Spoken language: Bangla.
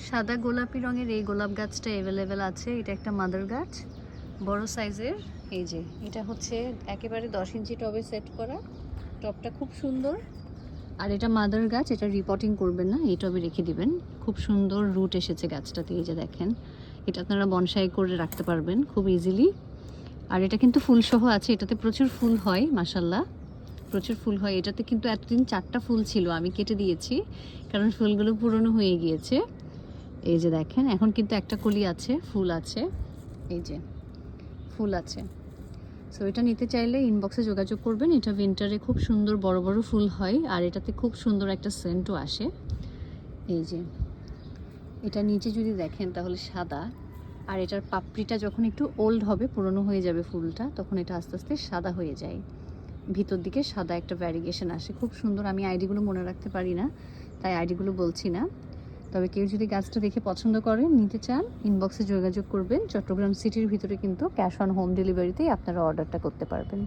সাদা গোলাপি রঙের এই গোলাপ গাছটা অ্যাভেলেবেল আছে। এটা একটা মাদার গাছ, বড় সাইজের। এই যে এটা হচ্ছে একেবারে 10 ইঞ্চি টবে সেট করা। টবটা খুব সুন্দর। আর এটা মাদার গাছ, এটা রিপোর্টিং করবেন না, এই টবে রেখে দিবেন। খুব সুন্দর রুট এসেছে গাছটাতে, এই যে দেখেন। এটা আপনারা বনসাই করে রাখতে পারবেন খুব ইজিলি। আর এটা কিন্তু ফুলসহ আছে, এটাতে প্রচুর ফুল হয় মাশাল্লাহ, প্রচুর ফুল হয়। এটাতে কিন্তু এতদিন 4টা ফুল ছিল, আমি কেটে দিয়েছি কারণ ফুলগুলো পুরনো হয়ে গিয়েছে। এই যে দেখেন, এখন কিন্তু একটা কলি আছে, ফুল আছে, এই যে ফুল আছে। সো এটা নিতে চাইলে ইনবক্সে যোগাযোগ করবেন। এটা উইন্টারে খুব সুন্দর বড় বড় ফুল হয়, আর এটাতে খুব সুন্দর একটা সেন্টও আসে। এই যে এটা নিচে যদি দেখেন তাহলে সাদা, আর এটার পাপড়িটা যখন একটু ওল্ড হবে, পুরনো হয়ে যাবে ফুলটা, তখন এটা আস্তে আস্তে সাদা হয়ে যায়। ভিতর দিকে সাদা একটা ভ্যারিগেশন আসে, খুব সুন্দর। আমি আইডিগুলো মনে রাখতে পারি না, তাই আইডিগুলো বলছি না। তবে কেউ যদি গাছটা দেখে পছন্দ করেন, নিতে চান, ইনবক্সে যোগাযোগ করবেন। চট্টগ্রাম সিটির ভিতরে কিন্তু ক্যাশ অন হোম ডেলিভারিতেই আপনারা অর্ডারটা করতে পারবেন।